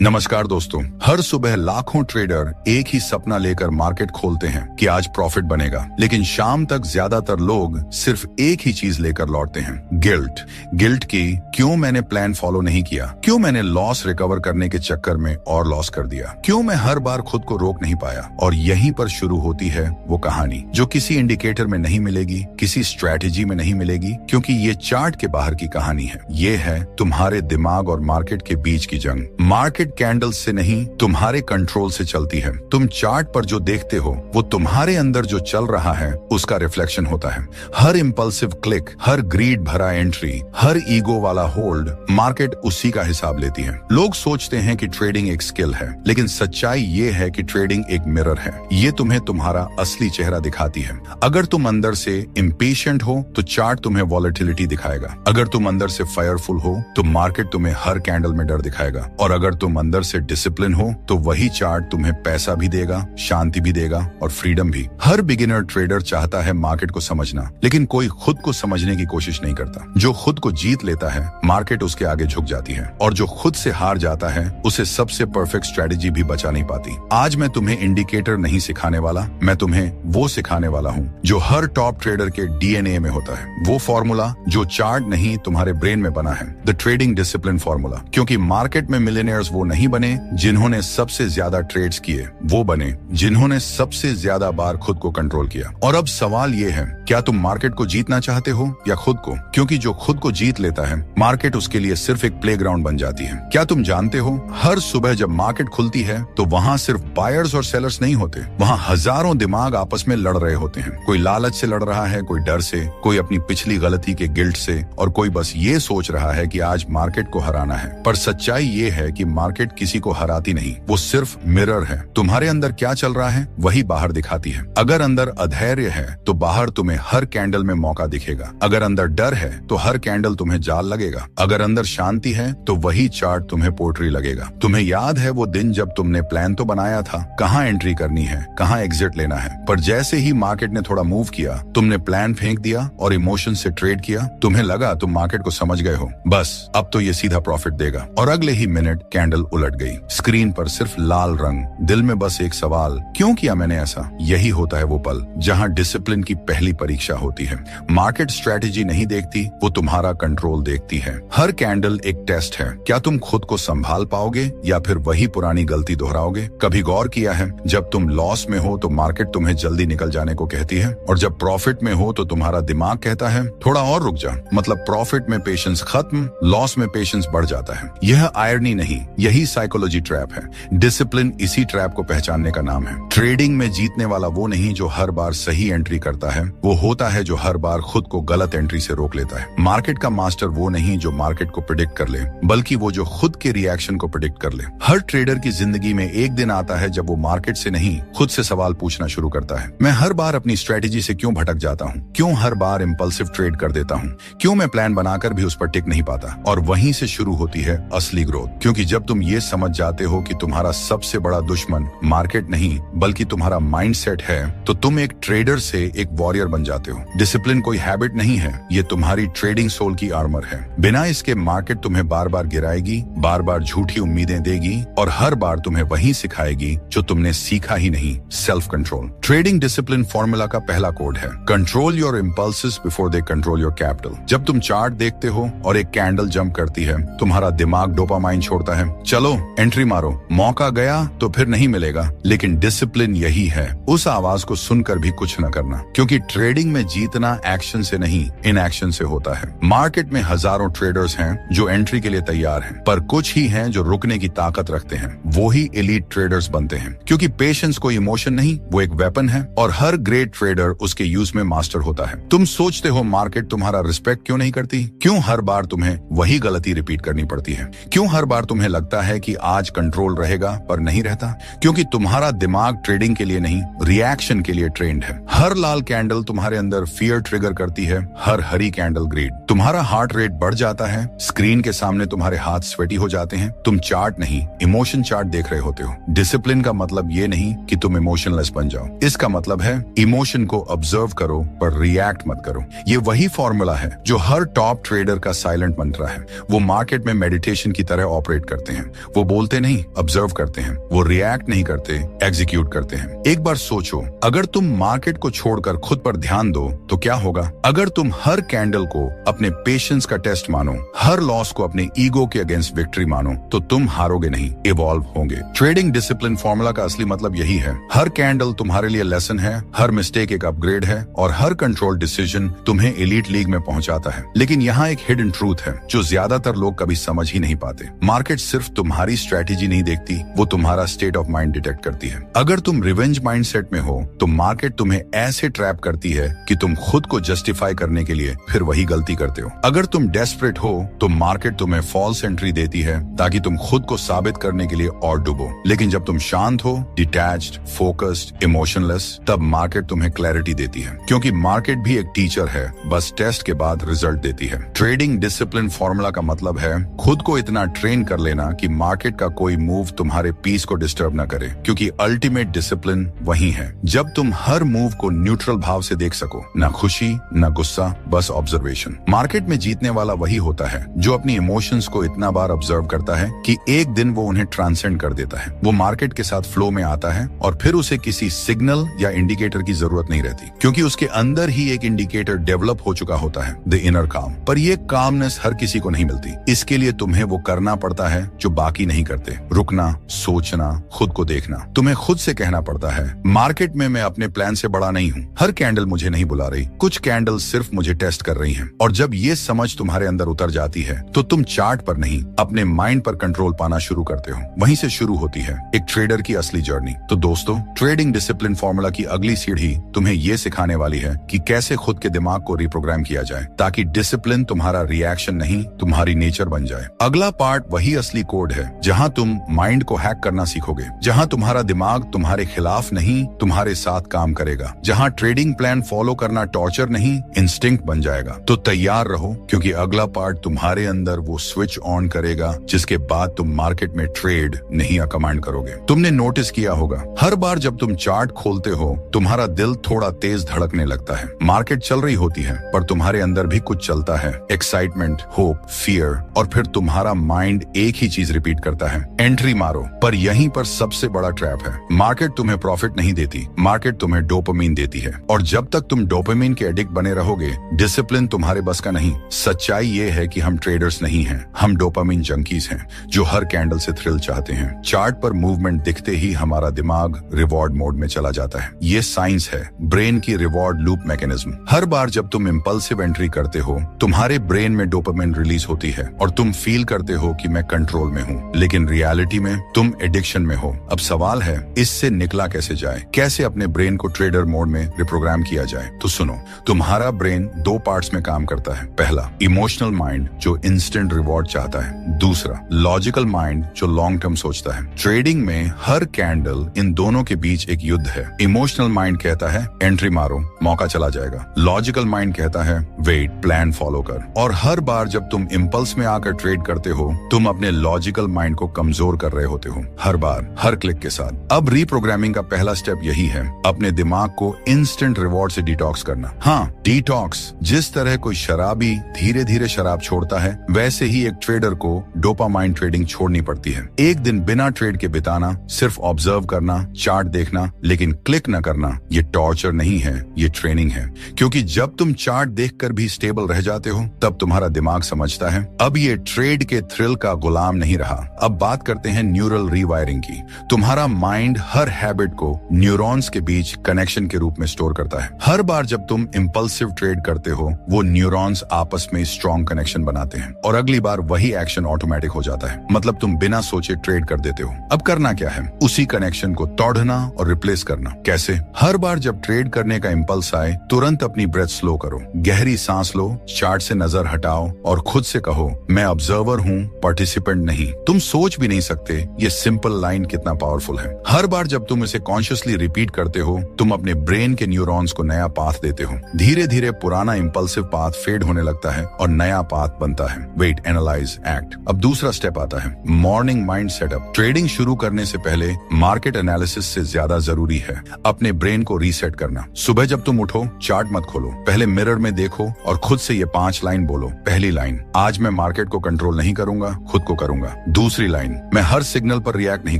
नमस्कार दोस्तों, हर सुबह लाखों ट्रेडर एक ही सपना लेकर मार्केट खोलते हैं कि आज प्रॉफिट बनेगा, लेकिन शाम तक ज्यादातर लोग सिर्फ एक ही चीज लेकर लौटते हैं, गिल्ट की क्यों मैंने प्लान फॉलो नहीं किया, क्यों मैंने लॉस रिकवर करने के चक्कर में और लॉस कर दिया, क्यों मैं हर बार खुद को रोक नहीं पाया। और यहीं पर शुरू होती है वो कहानी जो किसी इंडिकेटर में नहीं मिलेगी, किसी स्ट्रैटेजी में नहीं मिलेगी, क्योंकि ये चार्ट के बाहर की कहानी है। ये है तुम्हारे दिमाग और मार्केट के बीच की जंग। मार्केट कैंडल से नहीं, तुम्हारे कंट्रोल से चलती है। तुम चार्ट पर जो देखते हो वो तुम्हारे अंदर जो चल रहा है उसका रिफ्लेक्शन होता है। हर इंपल्सिव क्लिक, हर ग्रीड भरा एंट्री, हर ईगो वाला होल्ड, मार्केट उसी का हिसाब लेती है। लोग सोचते हैं कि ट्रेडिंग एक स्किल है, लेकिन सच्चाई ये है कि ट्रेडिंग एक मिरर है। ये तुम्हें तुम्हारा असली चेहरा दिखाती है। अगर तुम अंदर से इम्पेशेंट हो तो चार्ट तुम्हें वॉलेटिलिटी दिखाएगा। अगर तुम अंदर से फायरफुल हो तो मार्केट तुम्हें हर कैंडल में डर दिखाएगा। और अगर तुम अंदर से डिसिप्लिन हो तो वही चार्ट तुम्हें पैसा भी देगा, शांति भी देगा और फ्रीडम भी। हर बिगिनर ट्रेडर चाहता है मार्केट को समझना, लेकिन कोई खुद को समझने की कोशिश नहीं करता। जो खुद को जीत लेता है, मार्केट उसके आगे झुक जाती है, और जो खुद से हार जाता है उसे सबसे परफेक्ट स्ट्रेटेजी भी बचा नहीं पाती। आज मैं तुम्हें इंडिकेटर नहीं सिखाने वाला, मैं तुम्हें वो सिखाने वाला हूँ जो हर टॉप ट्रेडर के डीएनए में होता है। वो फॉर्मूला जो चार्ट नहीं तुम्हारे ब्रेन में बना है, द ट्रेडिंग डिसिप्लिन फॉर्मूला। क्योंकि मार्केट में मिलियनेयर्स वो नहीं बने जिन्होंने सबसे ज्यादा ट्रेड्स किए, वो बने जिन्होंने सबसे ज्यादा बार खुद को कंट्रोल किया। और अब सवाल ये है, क्या तुम मार्केट को जीतना चाहते हो या खुद को? क्योंकि जो खुद को जीत लेता है, मार्केट उसके लिए सिर्फ एक प्लेग्राउंड बन जाती है। क्या तुम जानते हो, हर सुबह जब मार्केट खुलती है तो वहाँ सिर्फ बायर्स और सेलर्स नहीं होते, वहाँ हजारों दिमाग आपस में लड़ रहे होते हैं। कोई लालच से लड़ रहा है, कोई डर से, कोई अपनी पिछली गलती के गिल्ट से, और कोई बस ये सोच रहा है कि आज मार्केट को हराना है। पर सच्चाई ये है कि मार्केट किसी को हराती नहीं, वो सिर्फ मिरर है। तुम्हारे अंदर क्या चल रहा है वही बाहर दिखाती है। अगर अंदर अधैर्य है तो बाहर तुम्हें हर कैंडल में मौका दिखेगा। अगर अंदर डर है तो हर कैंडल तुम्हें जाल लगेगा। अगर अंदर शांति है तो वही चार्ट तुम्हें पोट्री लगेगा। तुम्हें याद है वो दिन जब तुमने प्लान तो बनाया था, कहाँ एंट्री करनी है, कहाँ एग्जिट लेना है, पर जैसे ही मार्केट ने थोड़ा मूव किया, तुमने प्लान फेंक दिया और इमोशन से ट्रेड किया। तुम्हें लगा तुम मार्केट को समझ गए हो, बस अब तो ये सीधा प्रॉफिट देगा, और अगले ही मिनट कैंडल उलट गई। स्क्रीन पर सिर्फ लाल रंग, दिल में बस एक सवाल, क्यों किया मैंने ऐसा? यही होता है वो पल जहां डिसिप्लिन की पहली परीक्षा होती है। मार्केट स्ट्रेटेजी नहीं देखती, वो तुम्हारा कंट्रोल देखती है। हर कैंडल एक टेस्ट है। क्या तुम खुद को संभाल पाओगे या फिर वही पुरानी गलती दोहराओगे? कभी गौर किया है, जब तुम लॉस में हो तो मार्केट तुम्हें जल्दी निकल जाने को कहती है, और जब प्रॉफिट में हो तो तुम्हारा दिमाग कहता है थोड़ा और रुक जा। मतलब प्रॉफिट में पेशेंस खत्म, लॉस में पेशेंस बढ़ जाता है। यह आयरनी नहीं, यही साइकोलॉजी ट्रैप है। डिसिप्लिन इसी ट्रैप को पहचानने का नाम है। ट्रेडिंग में जीतने वाला वो नहीं जो हर बार सही एंट्री करता है, वो होता है जो हर बार खुद को गलत एंट्री से रोक लेता है। मार्केट का मास्टर वो नहीं जो मार्केट को प्रिडिक्ट कर ले, बल्कि वो जो खुद के रिएक्शन को प्रिडिक्ट कर ले। हर ट्रेडर की जिंदगी में एक दिन आता है जब वो मार्केट से नहीं, खुद से सवाल पूछना शुरू करता है। मैं हर बार अपनी स्ट्रेटेजी से क्यों भटक जाता हूँ? क्यों हर बार इंपल्सिव ट्रेड कर देता हूँ? क्यों मैं प्लान बनाकर भी उस पर टिक नहीं पाता? और वहीं से शुरू होती है असली ग्रोथ। क्योंकि जब तुम ये समझ जाते हो कि तुम्हारा सबसे बड़ा दुश्मन मार्केट नहीं बल्कि तुम्हारा माइंडसेट है, तो तुम एक ट्रेडर से एक वॉरियर बन जाते हो। डिसिप्लिन कोई हैबिट नहीं है, ये तुम्हारी ट्रेडिंग सोल की आर्मर है। बिना इसके मार्केट तुम्हें बार बार गिराएगी, बार बार झूठी उम्मीदें देगी, और हर बार तुम्हें वही सिखाएगी जो तुमने सीखा ही नहीं, self control. Trading discipline formula का पहला कोड है, control your impulses before they control your capital. जब तुम चार्ट देखते हो और एक कैंडल जंप करती है, तुम्हारा दिमाग डोपामाइन छोड़ता है, चलो एंट्री मारो, मौका गया तो फिर नहीं मिलेगा। लेकिन डिसिप्लिन यही है, उस आवाज को सुनकर भी कुछ न करना। क्योंकि ट्रेडिंग में जीतना एक्शन से नहीं, इनएक्शन से होता है। मार्केट में हजारों ट्रेडर्स हैं जो एंट्री के लिए तैयार हैं, पर कुछ ही हैं जो रुकने की ताकत रखते हैं। वो ही एलीट ट्रेडर्स बनते हैं। क्योंकि पेशेंस कोई इमोशन नहीं, वो एक वेपन है, और हर ग्रेट ट्रेडर उसके यूज में मास्टर होता है। तुम सोचते हो मार्केट तुम्हारा रिस्पेक्ट क्यों नहीं करती? क्यों हर बार तुम्हें वही गलती रिपीट करनी पड़ती है? क्यों हर बार तुम्हें लगता है कि आज कंट्रोल रहेगा पर नहीं रहता? क्योंकि तुम्हारा दिमाग ट्रेडिंग के लिए नहीं, रिएक्शन के लिए ट्रेंड है। हर लाल कैंडल तुम्हारे अंदर फियर ट्रिगर करती है, हर हरी कैंडल ग्रीड। तुम्हारा हार्ट रेट बढ़ जाता है, स्क्रीन के सामने तुम्हारे हाथ स्वेटी हो जाते हैं। तुम चार्ट नहीं, इमोशन चार्ट देख रहे होते हो। डिसिप्लिन का मतलब ये नहीं कि तुम इमोशनलेस बन जाओ, इसका मतलब है इमोशन को ऑब्जर्व करो पर रिएक्ट मत करो। ये वही फॉर्मूला है जो हर टॉप ट्रेडर का साइलेंट मंत्र है। वो मार्केट में मेडिटेशन की तरह ऑपरेट करते हैं। वो बोलते नहीं, ऑब्जर्व करते हैं। वो रिएक्ट नहीं करते, एग्जीक्यूट करते हैं। एक बार सोचो, अगर तुम मार्केट को छोड़कर खुद पर ध्यान दो तो क्या होगा? अगर तुम हर कैंडल को अपने पेशेंस का टेस्ट मानो, हर लॉस को अपने ईगो के अगेंस्ट विक्ट्री मानो, तो तुम हारोगे नहीं, इवॉल्व होंगे। ट्रेडिंग डिसिप्लिन फॉर्मूला का असली मतलब यही है। हर कैंडल तुम्हारे लिए लेसन है, हर मिस्टेक एक अपग्रेड है और हर कंट्रोल डिसीजन तुम्हें एलीट लीग में पहुंचाता है। लेकिन यहाँ एक हिडन ट्रूथ है जो ज्यादातर लोग कभी समझ ही नहीं पाते। मार्केट सिर्फ तुम्हारी स्ट्रेटेजी नहीं देखती, वो तुम्हारा स्टेट ऑफ माइंड डिटेक्ट करती है। अगर तुम रिवेंज माइंडसेट में हो तो मार्केट तुम्हें ऐसे ट्रैप करती है कि तुम खुद को जस्टिफाई करने के लिए फिर वही गलती करते हो। अगर तुम डेस्परेट हो तो मार्केट तुम्हें फॉल्स एंट्री देती है ताकि तुम खुद को साबित करने के लिए और डूबो। लेकिन जब तुम शांत हो, डिटैच्ड, फोकस्ड, इमोशनलेस, तब मार्केट तुम्हें क्लैरिटी देती है। क्योंकि मार्केट भी एक टीचर है, बस टेस्ट के बाद रिजल्ट देती है। ट्रेडिंग डिसिप्लिन फॉर्मूला का मतलब है खुद को इतना ट्रेन कर लेना कि मार्केट का कोई मूव तुम्हारे पीस को डिस्टर्ब न करे। क्योंकि अल्टीमेट डिसिप्लिन वही है जब तुम हर मूव को न्यूट्रल भाव से देख सको, न खुशी न गुस्सा, बस ऑब्जर्वेशन। मार्केट में जीतने वाला वही होता है जो अपनी इमोशंस को इतना बार ऑब्जर्व करता है कि एक दिन वो उन्हें ट्रांसेंड कर देता है। वो मार्केट के साथ फ्लो में आता है और फिर उसे किसी सिग्नल या इंडिकेटर की जरूरत नहीं रहती, क्योंकि उसके अंदर ही एक इंडिकेटर डेवलप हो चुका होता है, द इनर काम। पर ये कामनेस हर किसी को नहीं मिलती। इसके लिए तुम्हें वो करना पड़ता है जो बाकी नहीं करते, रुकना, सोचना, खुद को देखना। तुम्हें खुद से कहना पड़ता है, मार्केट में मैं अपने प्लान से बड़ा नहीं हूँ, हर कैंडल मुझे नहीं बुला रही, कुछ कैंडल सिर्फ मुझे टेस्ट कर रही हैं। और जब ये समझ तुम्हारे अंदर उतर जाती है तो तुम चार्ट पर नहीं, अपने माइंड पर कंट्रोल पाना शुरू करते हो। वहीं से शुरू होती है एक ट्रेडर की असली जर्नी। तो दोस्तों, ट्रेडिंग डिसिप्लिन फॉर्मूला की अगली सीढ़ी तुम्हें ये सिखाने वाली है कि कैसे खुद के दिमाग को रिप्रोग्राम किया जाए ताकि डिसिप्लिन तुम्हारा रिएक्शन नहीं, तुम्हारी नेचर बन जाए। अगला पार्ट वही असली कोड है जहाँ तुम माइंड को हैक करना सीखोगे, जहाँ तुम्हारा दिमाग तुम्हारे खिलाफ नहीं, तुम्हारे साथ काम करेगा, जहाँ ट्रेडिंग प्लान फॉलो करना टॉर्चर नहीं, इंस्टिंक्ट बन जाएगा। तो तैयार रहो, क्योंकि अगला पार्ट तुम्हारे अंदर वो स्विच ऑन करेगा जिसके बाद तुम मार्केट में ट्रेड नहीं कमांड करोगे। तुमने नोटिस किया होगा, हर बार जब तुम चार्ट खोलते हो तुम्हारा दिल थोड़ा तेज धड़कने लगता है। मार्केट चल रही होती है पर तुम्हारे अंदर भी कुछ चलता है, एक्साइटमेंट, होप, फियर, और फिर तुम्हारा माइंड एक ही चीज रिपीट करता है, एंट्री मारो। पर यहीं पर सबसे बड़ा ट्रैप है, मार्केट तुम्हें प्रॉफिट नहीं देती, मार्केट तुम्हें डोपामिन देती है। और जब तक तुम डोपामिन के एडिक्ट बने रहोगे, डिसिप्लिन तुम्हारे बस का नहीं। सच्चाई ये है कि हम ट्रेडर्स नहीं हैं, हम डोपामिन जंकीज हैं जो हर कैंडल से थ्रिल चाहते हैं। चार्ट पर मूवमेंट दिखते ही हमारा दिमाग रिवॉर्ड मोड में चला जाता है। ये साइंस है, ब्रेन की रिवॉर्ड लूप मैकेनिज्म। हर बार जब तुम इंपल्सिव एंट्री करते हो, तुम्हारे ब्रेन में डोपामिन रिलीज होती है और तुम फील करते हो कि मैं कंट्रोल में हूँ, लेकिन रियलिटी में तुम एडिक्शन में हो। अब सवाल है, इससे निकला कैसे जाए? कैसे अपने ब्रेन को ट्रेडर मोड में रिप्रोग्राम किया जाए? तो सुनो, तुम्हारा ब्रेन दो पार्ट्स में काम करता है। पहला, इमोशनल माइंड जो इंस्टेंट रिवॉर्ड चाहता है। दूसरा, लॉजिकल माइंड जो लॉन्ग टर्म सोचता है। ट्रेडिंग में हर कैंडल इन दोनों के बीच एक युद्ध है। इमोशनल माइंड कहता है एंट्री मारो, मौका चला जाएगा। लॉजिकल माइंड कहता है वेट, प्लान फॉलो कर। और हर बार जब तुम इंपल्स में आकर ट्रेड करते हो, तुम अपने लॉजिकल माइंड को कमजोर कर रहे होते हो, हर बार, हर क्लिक के साथ। अब रीप्रोग्रामिंग का पहला स्टेप यही है, अपने दिमाग को इंस्टेंट रिवॉर्ड से डिटॉक्स करना। हाँ, डिटॉक्स। जिस तरह कोई शराबी धीरे धीरे शराब छोड़ता है, वैसे ही एक ट्रेडर को डोपामाइन ट्रेडिंग छोड़नी पड़ती है। एक दिन बिना ट्रेड के बिताना, सिर्फ ऑब्जर्व करना, चार्ट देखना, लेकिन क्लिक न करना, ये टॉर्चर नहीं है, ये ट्रेनिंग है। क्योंकि जब तुम चार्ट देखकर भी स्टेबल रह जाते हो, तब तुम्हारा दिमाग समझता है अब ये ट्रेड के थ्रिल का गुलाम नहीं रहा। अब बात करते हैं न्यूरल रीवायरिंग की। तुम्हारा माइंड हर हैबिट को न्यूरॉन्स के बीच कनेक्शन के रूप में स्टोर करता है। हर बार जब तुम इंपल्सिव ट्रेड करते हो, वो न्यूरॉन्स आपस में स्ट्रॉन्ग कनेक्शन बनाते हैं और अगली बार वही एक्शन ऑटोमेटिक हो जाता है। मतलब तुम बिना सोचे ट्रेड कर देते हो। अब करना क्या है? उसी कनेक्शन को तोड़ना और रिप्लेस करना। कैसे? हर बार जब ट्रेड करने का इंपल्स आए, तुरंत अपनी ब्रेथ स्लो करो, गहरी सांस लो, चार्ट से नजर हटाओ और खुद से कहो, मैं ऑब्जर्वर हूँ, पार्टिसिपेंट नहीं। तुम सोच भी नहीं सकते ये सिंपल लाइन कितना पावरफुल है। हर बार जब तुम इसे कॉन्शियसली रिपीट करते हो, तुम अपने ब्रेन के न्यूरॉन्स को नया पाथ देते हो। धीरे धीरे पुराना इंपल्सिव पाथ फेड होने लगता है और नया पाथ बनता है। Wait, analyse, act. अब दूसरा स्टेप आता है मॉर्निंग माइंड सेटअप। ट्रेडिंग शुरू करने से पहले मार्केट एनालिसिस से ज्यादा जरूरी है अपने ब्रेन को रीसेट करना। सुबह जब तुम उठो, चार्ट मत खोलो, पहले मिरर में देखो और खुद से ये 5 लाइन बोलो। पहली लाइन, आज मैं मार्केट को कंट्रोल नहीं करूंगा, खुद को करूंगा। दूसरी लाइन, मैं हर सिग्नल पर रिएक्ट नहीं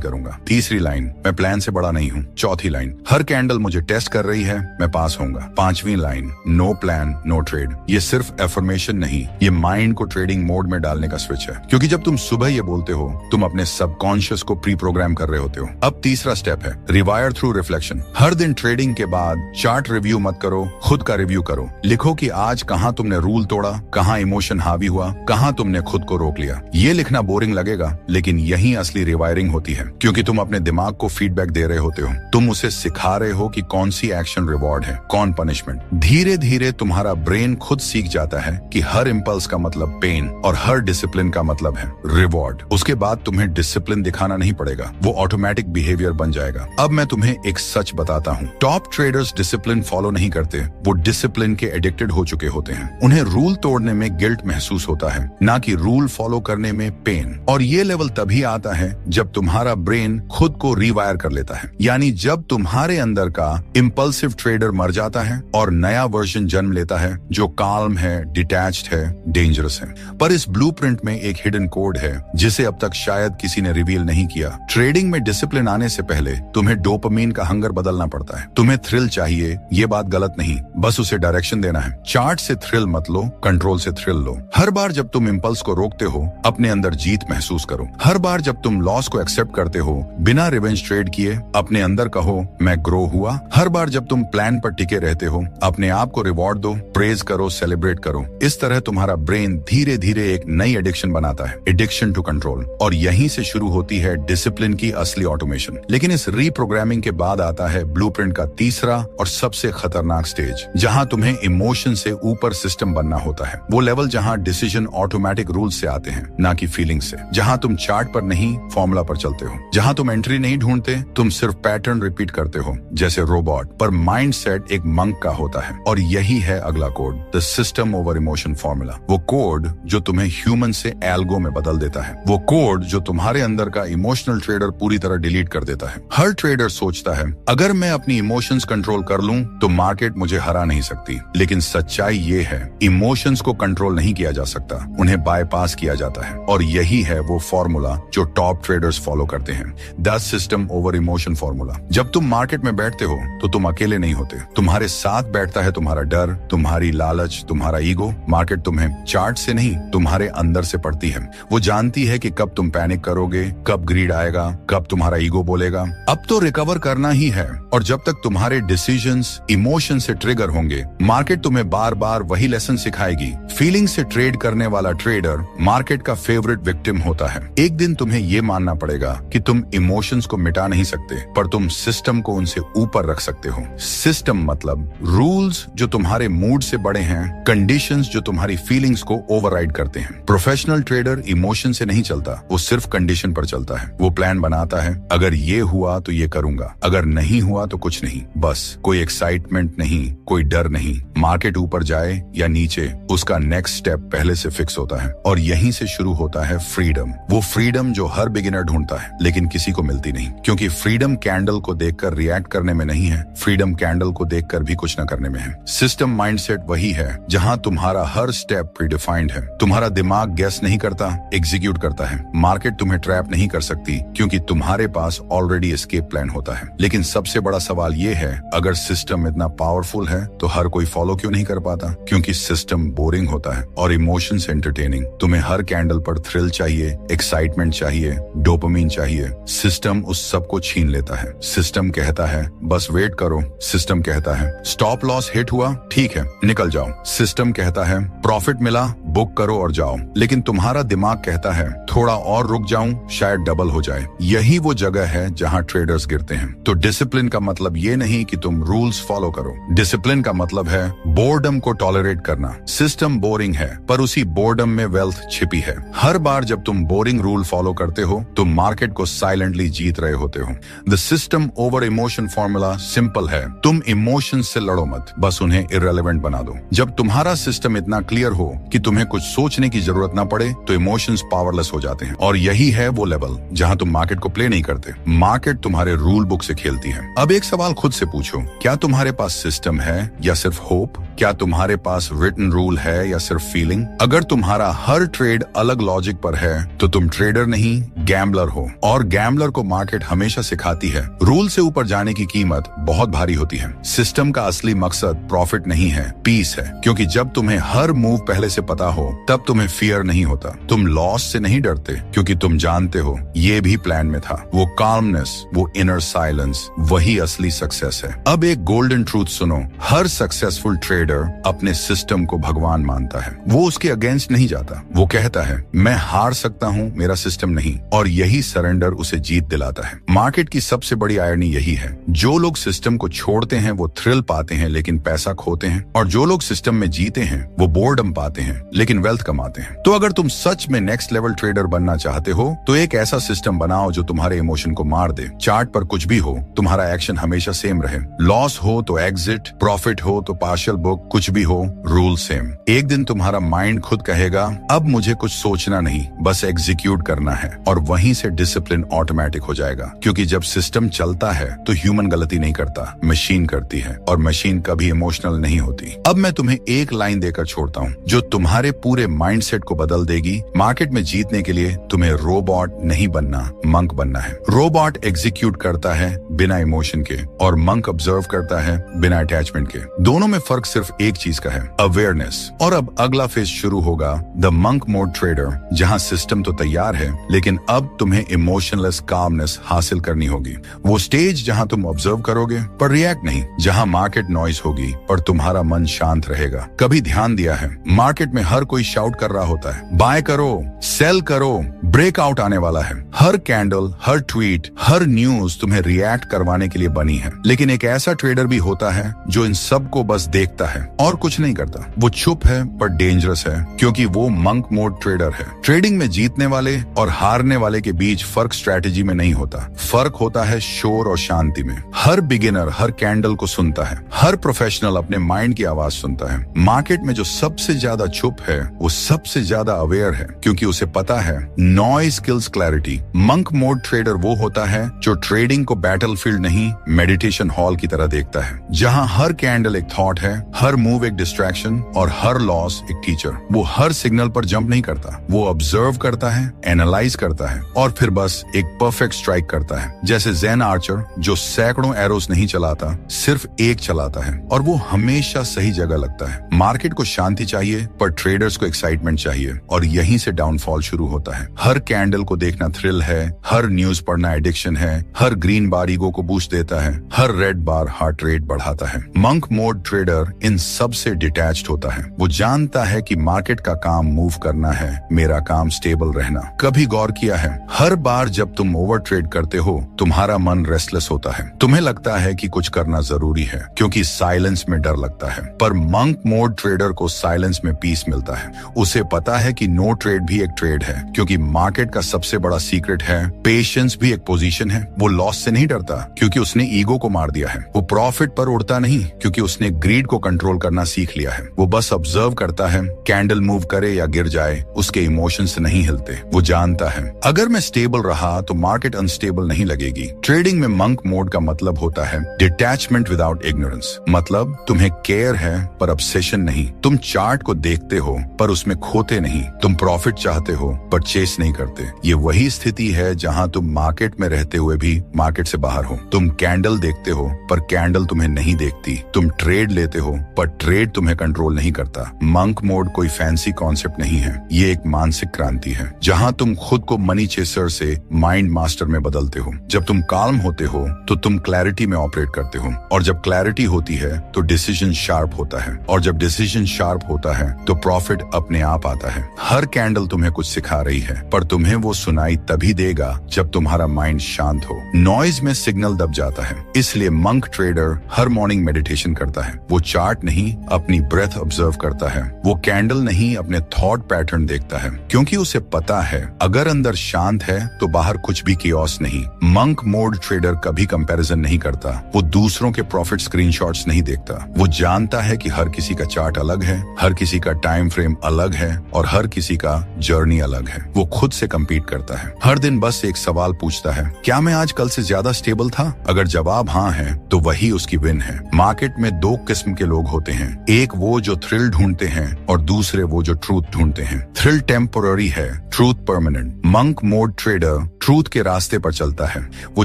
करूंगा। तीसरी लाइन, मैं प्लान से बड़ा नहीं हूँ। चौथी लाइन, हर कैंडल मुझे टेस्ट कर रही है, मैं पास होऊंगा। पांचवी line, no plan no trade. ये सिर्फ एफर्मेशन नहीं, ये माइंड को ट्रेडिंग मोड में डालने का स्विच है, क्योंकि जब तुम सुबह ये बोलते हो तुम अपने सबकॉन्शियस को प्री प्रोग्राम कर रहे होते हो। अब तीसरा स्टेप है रिवायर थ्रू रिफ्लेक्शन। हर दिन ट्रेडिंग के बाद चार्ट रिव्यू मत करो, खुद का रिव्यू करो। लिखो कि आज कहां तुमने रूल तोड़ा, कहां इमोशन हावी हुआ, कहां तुमने खुद को रोक लिया। ये लिखना बोरिंग लगेगा, लेकिन यही असली रिवायरिंग होती है, क्योंकि तुम अपने दिमाग को फीडबैक दे रहे होते हो। तुम उसे सिखा रहे हो कि कौन सी एक्शन रिवॉर्ड है, कौन पनिशमेंट। धीरे धीरे तुम्हारा ब्रेन खुद सीख जाता है कि हर इंपल्स का मतलब पेन और हर डिसिप्लिन का मतलब है रिवॉर्ड। उसके बाद तुम्हें डिसिप्लिन दिखाना नहीं पड़ेगा, वो ऑटोमेटिक बिहेवियर बन जाएगा। अब मैं तुम्हें एक सच बताता हूँ, टॉप ट्रेडर्स डिसिप्लिन फॉलो नहीं करते, वो डिसिप्लिन के एडिक्टेड हो चुके होते हैं। उन्हें रूल तोड़ने में गिल्ट महसूस होता है, ना कि रूल फॉलो करने में पेन। और ये लेवल तभी आता है जब तुम्हारा ब्रेन खुद को रिवायर कर लेता है, यानी जब तुम्हारे अंदर का इंपल्सिव ट्रेडर मर जाता है और नया वर्जन जन्म लेता है जो काल्म है, डिटैच्ड है, डेंजरस है। पर इस ब्लूप्रिंट में एक हिडन कोड है जिसे अब तक शायद किसी ने रिवील नहीं किया। ट्रेडिंग में डिसिप्लिन आने से पहले तुम्हें डोपामिन का हंगर बदलना पड़ता है। तुम्हें थ्रिल चाहिए, ये बात गलत नहीं, बस उसे डायरेक्शन देना है। चार्ट से थ्रिल मत लो, कंट्रोल से थ्रिल लो। हर बार जब तुम इंपल्स को रोकते हो, अपने अंदर जीत महसूस करो। हर बार जब तुम लॉस को एक्सेप्ट करते हो, बिना रिवेंज ट्रेड किए, अपने अंदर कहो मैं ग्रो हुआ। हर बार जब तुम प्लान पर टिके रहते हो, अपने आप को रिवॉर्ड दो, प्रेज करो, सेलिब्रेट करो। इस तरह तुम्हारा ब्रेन धीरे धीरे एक नई एडिक्शन बनाता है, एडिक्शन टू कंट्रोल। और यहीं से शुरू होती है डिसिप्लिन की असली ऑटोमेशन। लेकिन इस रीप्रोग्रामिंग के बाद आता है ब्लूप्रिंट का तीसरा और सबसे खतरनाक स्टेज, जहां तुम्हें इमोशन से ऊपर सिस्टम बनना होता है। वो लेवल जहां डिसीजन ऑटोमेटिक रूल से आते हैं, ना कि फीलिंग से। जहां तुम चार्ट पर नहीं, फॉर्मूला पर चलते हो। जहां तुम एंट्री नहीं ढूंढते, तुम सिर्फ पैटर्न रिपीट करते हो जैसे रोबोट। पर माइंडसेट एक मंक का होता है, और यही है अगला code, the system over emotion formula. वो कोड जो तुम्हें ह्यूमन से एल्गो में बदल देता है। वो कोड जो तुम्हारे अंदर का इमोशनल ट्रेडर पूरी तरह डिलीट कर देता है। हर ट्रेडर सोचता है अगर मैं अपनी इमोशंस कंट्रोल कर लूं तो मार्केट मुझे हरा नहीं सकती। लेकिन सच्चाई ये है, इमोशंस को कंट्रोल नहीं किया जा सकता, उन्हें बायपास किया जाता है। और यही है वो फॉर्मूला जो टॉप ट्रेडर्स फॉलो करते हैं, the system over emotion formula. जब तुम मार्केट में बैठते हो तो तुम अकेले नहीं होते, तुम्हारे साथ बैठता है तुम्हारा डर, तुम्हारी लालच, तुम्हारा ईगो। मार्केट तुम्हें चार्ट से नहीं, तुम्हारे अंदर से पढ़ती है। वो जानती है कि कब तुम पैनिक करोगे, कब ग्रीड आएगा, कब तुम्हारा ईगो बोलेगा अब तो रिकवर करना ही है। और जब तक तुम्हारे डिसीजंस इमोशन से ट्रिगर होंगे, मार्केट तुम्हें बार बार वही लेसन सिखाएगी। फीलिंग से ट्रेड करने वाला ट्रेडर मार्केट का फेवरेट विक्टिम होता है। एक दिन तुम्हें ये मानना पड़ेगा कि तुम इमोशंस को मिटा नहीं सकते, पर तुम सिस्टम को उनसे ऊपर रख सकते हो। सिस्टम मतलब रूल्स जो तुम्हारे मूड से बड़े हैं, कंडीशंस जो तुम्हारी फीलिंग्स को ओवरराइड करते हैं। प्रोफेशनल ट्रेडर इमोशन से नहीं चलता, वो सिर्फ कंडीशन पर चलता है। वो प्लान बनाता है, अगर ये हुआ तो ये करूंगा, अगर नहीं हुआ तो कुछ नहीं। बस कोई एक्साइटमेंट नहीं, कोई डर नहीं। मार्केट ऊपर जाए या नीचे, उसका नेक्स्ट स्टेप पहले से फिक्स होता है। और यहीं से शुरू होता है फ्रीडम। वो फ्रीडम जो हर बिगिनर ढूंढता है, लेकिन किसी को मिलती नहीं। क्योंकि फ्रीडम कैंडल को देखकर रिएक्ट करने में नहीं है, फ्रीडम कैंडल को देखकर भी कुछ न करने में है। सिस्टम माइंडसेट वही है जहां तुम्हारा हर स्टेप प्रीडिफाइंड है। तुम्हारा दिमाग गेस नहीं करता, एग्जीक्यूट करता है। मार्केट तुम्हें ट्रैप नहीं कर सकती, क्योंकि तुम्हारे पास ऑलरेडी एस्केप प्लान होता है। लेकिन सबसे बड़ा सवाल ये है, अगर सिस्टम इतना पावरफुल है तो हर कोई फॉलो क्यों नहीं कर पाता? क्योंकि सिस्टम बोरिंग होता है और इमोशंस एंटरटेनिंग। तुम्हें हर कैंडल पर थ्रिल चाहिए, एक्साइटमेंट चाहिए, डोपामिन चाहिए। सिस्टम उस सब को छीन लेता है। सिस्टम कहता है बस वेट करो। सिस्टम कहता है स्टॉप लॉस हिट हुआ, ठीक है निकल जाओ। सिस्टम कहता है प्रॉफिट मिला, बुक करो और जाओ। लेकिन तुम्हारा दिमाग कहता है थोड़ा और रुक जाऊं, शायद डबल हो जाए। यही वो जगह है जहां ट्रेडर्स गिरते हैं। तो डिसिप्लिन का मतलब ये नहीं कि तुम रूल्स फॉलो करो। डिसिप्लिन का मतलब है बोर्डम को टॉलरेट करना। सिस्टम बोरिंग है, पर उसी बोर्डम में वेल्थ छिपी है। हर बार जब तुम बोरिंग रूल फॉलो करते हो, तुम मार्केट को साइलेंटली जीत रहे होते हो। The system over emotion formula simple है, तुम इमोशन से लड़ो मत, बस उन्हें इररिलेवेंट बना दो। जब तुम्हारा सिस्टम इतना क्लियर हो कि तुम्हें कुछ सोचने की जरूरत ना पड़े, तो इमोशंस पावरलेस हो हो जाते हैं। और यही है वो लेवल जहां तुम मार्केट को प्ले नहीं करते, मार्केट तुम्हारे रूल बुक से खेलती है। अब एक सवाल खुद से पूछो, क्या तुम्हारे पास सिस्टम है या सिर्फ होप? क्या तुम्हारे पास रिटन रूल है या सिर्फ फीलिंग? अगर तुम्हारा हर ट्रेड अलग लॉजिक पर है तो तुम ट्रेडर नहीं, गैम्बलर हो। और गैम्बलर को मार्केट हमेशा सिखाती है, रूल से ऊपर जाने की कीमत बहुत भारी होती है। सिस्टम का असली मकसद प्रॉफिट नहीं है, पीस है। क्योंकि जब तुम्हें हर मूव पहले से पता हो तब तुम्हें फियर नहीं होता। तुम लॉस से नहीं डरते क्योंकि तुम जानते हो ये भी प्लान में था। वो काल्मनेस, वो इनर साइलेंस, वही असली सक्सेस है। अब एक गोल्डन ट्रूथ सुनो, हर सक्सेसफुल ट्रेडर अपने सिस्टम को भगवान मानता है। वो उसके अगेंस्ट नहीं जाता। वो कहता है मैं हार सकता हूँ, मेरा सिस्टम नहीं। और यही सरेंडर उसे जीत दिलाता है। मार्केट की सबसे बड़ी आयरनी यही है, जो लोग सिस्टम को छोड़ते हैं वो थ्रिल पाते हैं लेकिन पैसा खोते हैं, और जो लोग सिस्टम में जीते हैं वो बोर्डम पाते हैं लेकिन वेल्थ कमाते हैं। तो अगर तुम सच में नेक्स्ट लेवल ट्रेडर बनना चाहते हो तो एक ऐसा सिस्टम बनाओ जो तुम्हारे इमोशन को मार दे। चार्ट पर कुछ भी हो, तुम्हारा एक्शन हमेशा सेम रहे। लॉस हो तो एग्जिट, प्रॉफिट हो तो पार्शियल बुक, कुछ भी हो, रूल सेम। एक दिन तुम्हारा माइंड खुद कहेगा अब मुझे कुछ सोचना नहीं, बस एग्जीक्यूट करना है। और वहीं से डिसिप्लिन ऑटोमेटिक हो जाएगा। क्योंकि जब सिस्टम चलता है तो ह्यूमन गलती नहीं करता, मशीन करती है। और मशीन कभी इमोशनल नहीं होती। अब मैं तुम्हें एक लाइन देकर छोड़ता हूँ जो तुम्हारे पूरे माइंडसेट को बदल देगी। मार्केट में जीतने के लिए तुम्हें रोबोट नहीं बनना, मंक बनना है। रोबोट एग्जीक्यूट करता है बिना इमोशन के, और मंक ऑब्जर्व करता है बिना अटैचमेंट के। दोनों में फर्क सिर्फ एक चीज का है, अवेयरनेस। और अब अगला फेज शुरू होगा, द मंक मोड ट्रेडर, जहां सिस्टम तो तैयार है लेकिन अब तुम्हें इमोशनलेस कामनेस हासिल करनी होगी। वो स्टेज जहां तुम ऑब्जर्व करोगे पर रिएक्ट नहीं, जहां मार्केट नॉइज होगी और तुम्हारा मन शांत रहेगा। कभी ध्यान दिया है, मार्केट में हर कोई शाउट कर रहा होता है, बाय करो, सेल करो, ब्रेकआउट आने वाला है। हर कैंडल, हर ट्वीट, हर न्यूज तुम्हें रिएक्ट करवाने के लिए बनी है। लेकिन एक ऐसा ट्रेडर भी होता है जो इन सब को बस देखता है और कुछ नहीं करता। वो चुप है पर डेंजरस है, क्योंकि वो मंक मोड ट्रेडर है। ट्रेडिंग में जीतने वाले और हारने वाले के बीच फर्क स्ट्रेटेजी में नहीं होता, फर्क होता है शोर और शांति में। हर बिगिनर हर कैंडल को सुनता है, हर प्रोफेशनल अपने माइंड की आवाज सुनता है। मार्केट में जो सबसे ज्यादा चुप है वो सबसे ज्यादा अवेयर है, क्योंकि उसे पता है noise kills clarity. Monk mode trader वो होता है जो ट्रेडिंग को बैटलफील्ड नहीं, मेडिटेशन हॉल की तरह देखता है, जहां हर कैंडल एक थॉट है, हर मूव एक डिस्ट्रैक्शन और हर लॉस एक टीचर। वो हर सिग्नल पर जंप नहीं करता, वो ऑब्जर्व करता है, एनालाइज करता है और फिर बस एक परफेक्ट स्ट्राइक करता है। जैसे ज़ेन आर्चर जो सैकड़ों एरोस नहीं चलाता, सिर्फ एक चलाता है, और वो हमेशा सही जगह लगता है। मार्केट को शांति चाहिए पर ट्रेडर्स को एक्साइटमेंट चाहिए, और यहीं से डाउनफॉल शुरू होता है। हर कैंडल को देखना थ्रिल है, हर न्यूज पढ़ना एडिक्शन है, हर ग्रीन बार ईगो को बूस्ट देता है, हर रेड बार हार्ट रेट बढ़ाता है। मंक मोड ट्रेडर इन सब से डिटैच्ड होता है। वो जानता है कि मार्केट का काम मूव करना है, मेरा काम स्टेबल रहना। कभी गौर किया है, हर बार जब तुम ओवर ट्रेड करते हो तुम्हारा मन रेस्टलेस होता है। तुम्हें लगता है कि कुछ करना जरूरी है क्योंकि साइलेंस में डर लगता है। पर मंक मोड ट्रेडर को साइलेंस में पीस मिलता है। उसे पता है कि नो ट्रेड भी एक ट्रेड है, क्योंकि मार्केट का सबसे बड़ा सीक्रेट है पेशेंस भी एक पोजीशन है। वो लॉस से नहीं डरता क्योंकि उसने ईगो को मार दिया है। वो प्रॉफिट पर उड़ता नहीं क्योंकि उसने ग्रीड को कंट्रोल करना सीख लिया है। वो बस ऑब्जर्व करता है, कैंडल मूव करे या गिर जाए उसके इमोशंस नहीं हिलते। वो जानता है अगर मैं स्टेबल रहा तो मार्केट अनस्टेबल नहीं लगेगी। ट्रेडिंग में मंक मोड का मतलब होता है डिटैचमेंट विदाउट इग्नोरेंस। मतलब तुम्हें केयर है पर ऑब्सेशन नहीं। तुम चार्ट को देखते हो पर उसमें खोते नहीं। तुम प्रॉफिट चाहते हो पर चेस नहीं करते। ये वही स्थिति है जहां तुम मार्केट में रहते हुए भी मार्केट से बाहर हो। तुम कैंडल देखते हो पर कैंडल तुम्हें नहीं देखती। तुम ट्रेड लेते हो पर ट्रेड तुम्हें कंट्रोल नहीं करता। मंक मोड कोई फैंसी कॉन्सेप्ट नहीं है, ये एक मानसिक क्रांति है जहां तुम खुद को मनी चेसर से माइंड मास्टर में बदलते हो। जब तुम काल्म होते हो तो तुम क्लैरिटी में ऑपरेट करते हो, और जब क्लैरिटी होती है तो डिसीजन शार्प होता है, और जब डिसीजन शार्प होता है तो प्रॉफिट अपने आप आता है। हर कैंडल तुम्हें कुछ सिखा रही है पर तुम्हें वो सुनाई तभी देगा जब तुम्हारा माइंड शांत हो। नॉइज में सिग्नल दब जाता है, इसलिए मंक ट्रेडर हर मॉर्निंग मेडिटेशन करता है। वो चार्ट नहीं अपनी ब्रेथ ऑब्जर्व करता है, वो कैंडल नहीं अपने थॉट पैटर्न देखता है, क्योंकि उसे पता है अगर अंदर शांत है तो बाहर कुछ भी कियोस नहीं। मंक मोड ट्रेडर कभी कंपैरिजन नहीं करता, वो दूसरों के प्रॉफिट स्क्रीनशॉट्स नहीं देखता। वो जानता है कि हर किसी का चार्ट अलग है, हर किसी का टाइम फ्रेम अलग है और हर किसी का जर्नी अलग जंग है, वो खुद से कम्पीट करता है। हर दिन बस एक सवाल पूछता है, क्या मैं आज कल से ज्यादा स्टेबल था? अगर जवाब हाँ है तो वही उसकी विन है। मार्केट में दो किस्म के लोग होते हैं, एक वो जो थ्रिल ढूंढते हैं और दूसरे वो जो ट्रूथ ढूंढते हैं। थ्रिल टेम्पोररी है, truth permanent. Monk mode trader truth के रास्ते पर चलता है। वो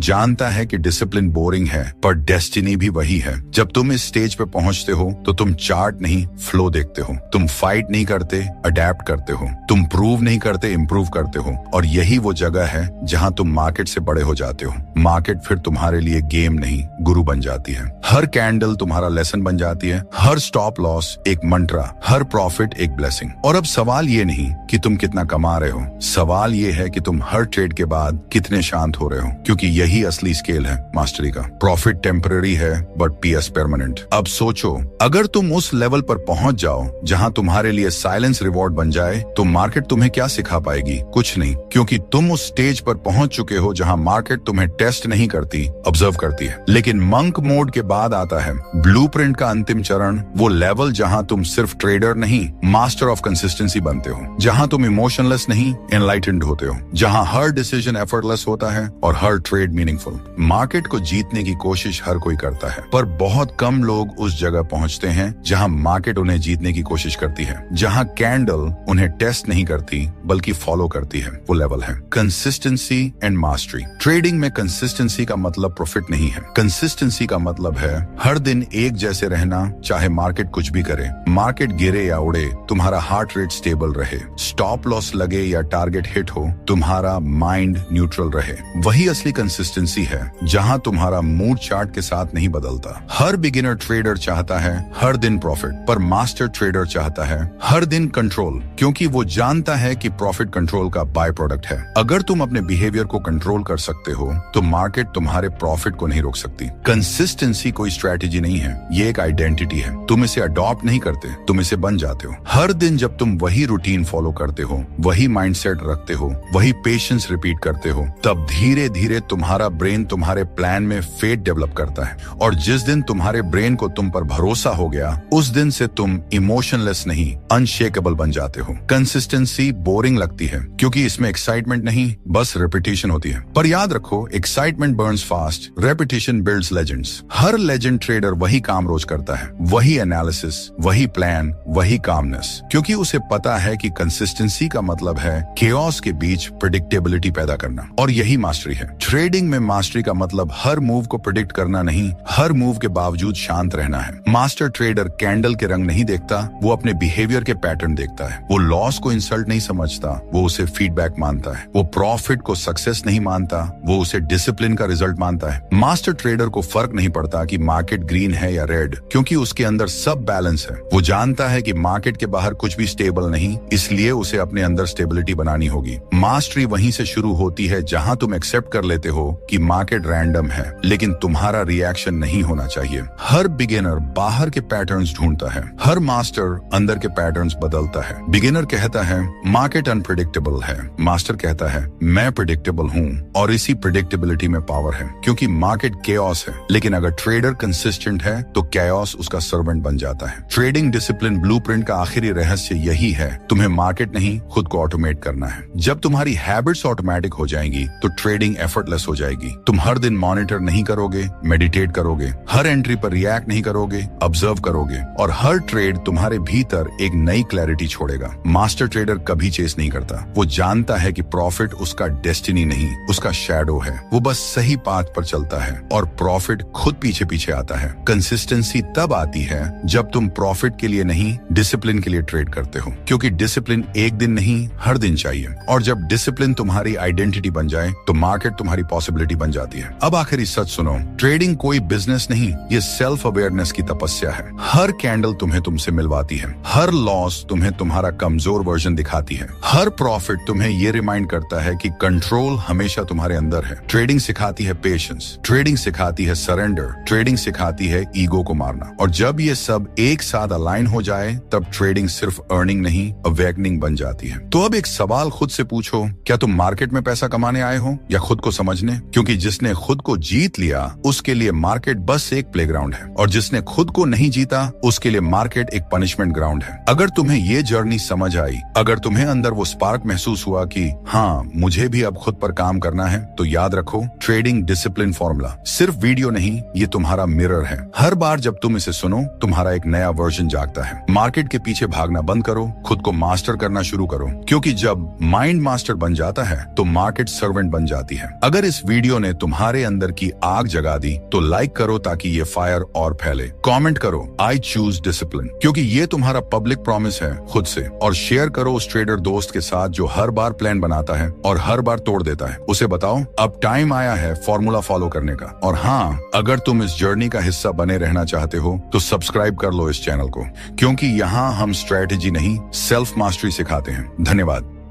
जानता है कि डिसिप्लिन बोरिंग है पर डेस्टिनी भी वही है। जब तुम इस स्टेज पे पहुंचते हो तो तुम चार्ट नहीं फ्लो देखते हो, तुम फाइट नहीं करते अडेप्ट करते हो, तुम प्रूव नहीं करते इम्प्रूव करते हो। और यही वो जगह है जहां तुम मार्केट से बड़े हो जाते हो। मार्केट फिर तुम्हारे लिए गेम नहीं गुरु बन जाती है। हर कैंडल तुम्हारा लेसन बन जाती है, हर स्टॉप लॉस एक मंत्रा, हर प्रॉफिट एक ब्लेसिंग। और अब सवाल ये नहीं कि तुम कितना कमा रहे हो, सवाल ये है कि तुम हर ट्रेड के बाद कितने शांत हो रहे हो, क्योंकि यही असली स्केल है मास्टरी का। प्रॉफिट टेम्पररी है बट पीएस परमानेंट। अब सोचो, अगर तुम उस लेवल पर पहुंच जाओ जहां तुम्हारे लिए साइलेंस रिवॉर्ड बन जाए तो मार्केट तुम्हें क्या सिखा पाएगी? कुछ नहीं, क्योंकि तुम उस स्टेज पर पहुंच चुके हो जहां मार्केट तुम्हें टेस्ट नहीं करती, ऑब्जर्व करती है। लेकिन मंक मोड के बाद आता है ब्लूप्रिंट का अंतिम चरण, वो लेवल जहां तुम सिर्फ ट्रेडर नहीं मास्टर ऑफ कंसिस्टेंसी बनते हो, जहां तुम इमोशनलेस नहीं एनलाइटेंड होते हो, जहां हर डिसीजन एफर्टलेस होता है और हर ट्रेड मीनिंगफुल। मार्केट को जीतने की कोशिश हर कोई करता है, पर बहुत कम लोग उस जगह पहुंचते हैं जहां मार्केट उन्हें जीतने की कोशिश करती है, जहां कैंडल उन्हें टेस्ट नहीं करती बल्कि फॉलो करती है। वो लेवल है कंसिस्टेंसी एंड मास्टरी। ट्रेडिंग में कंसिस्टेंसी का मतलब प्रॉफिट नहीं है, कंसिस्टेंसी का मतलब है हर दिन एक जैसे रहना, चाहे मार्केट कुछ भी करे। मार्केट गिरे या उड़े, तुम्हारा हार्ट रेट स्टेबल रहे, स्टॉप लॉस लगे या टारगेट हिट हो, तुम्हारा माइंड न्यूट्रल रहे। वही असली कंसिस्टेंसी है जहां तुम्हारा मूड चार्ट के साथ नहीं बदलता। हर बिगिनर ट्रेडर चाहता है हर दिन प्रॉफिट, पर मास्टर ट्रेडर चाहता है हर दिन कंट्रोल, क्योंकि वो जानता है कि प्रॉफिट कंट्रोल का बाय प्रोडक्ट है। अगर तुम अपने बिहेवियर को कंट्रोल कर सकते हो तो मार्केट तुम्हारे प्रॉफिट को नहीं रोक सकती। कंसिस्टेंसी कोई स्ट्रैटेजी नहीं है, ये एक आइडेंटिटी है। तुम इसे अडॉप्ट नहीं करते, तुम इसे बन जाते हो। हर दिन जब तुम वही रूटीन फॉलो करते हो, वही माइंडसेट रखते हो, वही पेशेंस रिपीट करते हो, तब धीरे धीरे तुम्हारा ब्रेन तुम्हारे प्लान में फेथ डेवलप करता है। और जिस दिन तुम्हारे ब्रेन को तुम पर भरोसा हो गया, उस दिन से तुम इमोशनलेस नहीं अनशेकेबल बन जाते हो। कंसिस्टेंसी बोरिंग लगती है क्योंकि इसमें एक्साइटमेंट नहीं, बस रेपिटेशन होती है। पर याद रखो, excitement burns fast, reputation builds legends. हर लेजेंड ट्रेडर वही काम रोज करता है, वही एनालिसिस, वही प्लान, वही कामनेस, क्योंकि उसे पता है कि कंसिस्टेंसी का मतलब है केओस के बीच प्रेडिक्टेबिलिटी पैदा करना। और यही मास्टरी है। ट्रेडिंग में मास्टरी का मतलब हर मूव को प्रेडिक्ट करना नहीं, हर मूव के बावजूद शांत रहना है। मास्टर ट्रेडर कैंडल के रंग नहीं देखता, वो अपने बिहेवियर के पैटर्न देखता है। वो लॉस को इंसल्ट नहीं समझता, वो उसे फीडबैक मानता है। वो प्रॉफिट को सक्सेस नहीं मानता, वो उसे डिसिप्लिन का रिजल्ट मानता है। मास्टर ट्रेडर को फर्क नहीं पड़ता कि मार्केट ग्रीन है या रेड, क्योंकि उसके अंदर सब बैलेंस है। वो जानता है कि मार्केट के बाहर कुछ भी स्टेबल नहीं, इसलिए उसे अपने अंदर स्टेबिलिटी बनानी होगी। मास्टरी वहीं से शुरू होती है जहां तुम एक्सेप्ट कर लेते हो कि मार्केट रैंडम है, लेकिन तुम्हारा रिएक्शन नहीं होना चाहिए। हर बिगिनर बाहर के पैटर्न्स ढूंढता है, हर मास्टर अंदर के पैटर्न्स बदलता है। बिगिनर कहता है मार्केट अनप्रेडिक्टेबल है, मास्टर कहता है मैं प्रेडिक्टेबल हूँ, और इसी प्रेडिक्टेबिलिटी में पावर है, क्योंकि मार्केट केओस है। लेकिन अगर ट्रेडर कंसिस्टेंट है तो केओस उसका सर्वेंट बन जाता है। ट्रेडिंग डिसिप्लिन ब्लूप्रिंट का आखिरी रहस्य यही है, तुम्हें मार्केट नहीं खुद को ऑटोमेट करना है। जब तुम्हारी हैबिट्स ऑटोमेटिक हो जाएंगी तो ट्रेडिंग एफर्टलेस हो जाएगी। तुम हर दिन मॉनिटर नहीं करोगे, मेडिटेट करोगे, हर एंट्री पर रिएक्ट नहीं करोगे, ऑब्जर्व करोगे, और हर ट्रेड तुम्हारे भीतर एक नई क्लैरिटी छोड़ेगा। मास्टर ट्रेडर कभी चेस नहीं करता, वो जानता है कि प्रॉफिट उसका डेस्टिनी नहीं, उसका शैडो है। वो बस सही पाथ पर चलता है और प्रॉफिट खुद पीछे पीछे आता है। कंसिस्टेंसी तब आती है जब तुम प्रॉफिट के लिए नहीं डिसिप्लिन के लिए ट्रेड करते हो, क्योंकि डिसिप्लिन एक दिन नहीं हर दिन चाहिए। और जब डिसिप्लिन तुम्हारी आइडेंटिटी बन जाए तो मार्केट तुम्हारी पॉसिबिलिटी बन जाती है। अब आखिरी सच सुनो, ट्रेडिंग कोई बिजनेस नहीं, ये सेल्फ अवेयरनेस की तपस्या है। हर कैंडल तुम्हें तुमसे मिलवाती है, हर लॉस तुम्हें तुम्हारा कमजोर वर्जन दिखाती है, हर प्रॉफिट तुम्हें ये रिमाइंड करता है कि कंट्रोल हमेशा तुम्हारे अंदर है। ट्रेडिंग सिखाती है पेशेंस, ट्रेडिंग सिखाती है सरेंडर, ट्रेडिंग सिखाती है ईगो को मारना। और जब ये सब एक साथ अलाइन हो जाए तब ट्रेडिंग सिर्फ अर्निंग नहीं, अवेकनिंग बन जाती है। तो अब एक सवाल खुद से पूछो, क्या तुम मार्केट में पैसा पैसा कमाने आए हो या खुद को समझने? क्योंकि जिसने खुद को जीत लिया उसके लिए मार्केट बस एक प्लेग्राउंड है, और जिसने खुद को नहीं जीता उसके लिए मार्केट एक पनिशमेंट ग्राउंड है। अगर तुम्हें ये जर्नी समझ आई, अगर तुम्हें अंदर वो स्पार्क महसूस हुआ कि हाँ मुझे भी अब खुद पर काम करना है, तो याद रखो, ट्रेडिंग डिसिप्लिन फॉर्मूला सिर्फ वीडियो नहीं, ये तुम्हारा मिरर है। हर बार जब तुम इसे सुनो, तुम्हारा एक नया वर्जन जागता है। मार्केट के पीछे भागना बंद करो, खुद को मास्टर करना शुरू करो, क्योंकि जब माइंड मास्टर बन जाता है तो मार्केट सर्वेंट बन जाती है। अगर इस वीडियो ने तुम्हारे अंदर की आग जगा दी तो लाइक करो ताकि ये फायर और फैले। कमेंट करो आई चूज डिसिप्लिन, क्योंकि ये तुम्हारा पब्लिक प्रॉमिस है खुद से। और शेयर करो उस ट्रेडर दोस्त के साथ जो हर बार प्लान बनाता है और हर बार तोड़ देता है। उसे बताओ अब टाइम आया है फॉर्मूला फॉलो करने का। और हाँ, अगर तुम इस जर्नी का हिस्सा बने रहना चाहते हो तो सब्सक्राइब कर लो इस चैनल को, क्योंकि यहाँ हम स्ट्रेटेजी नहीं, सेल्फ मास्टरी सिखाते हैं। धन्यवाद।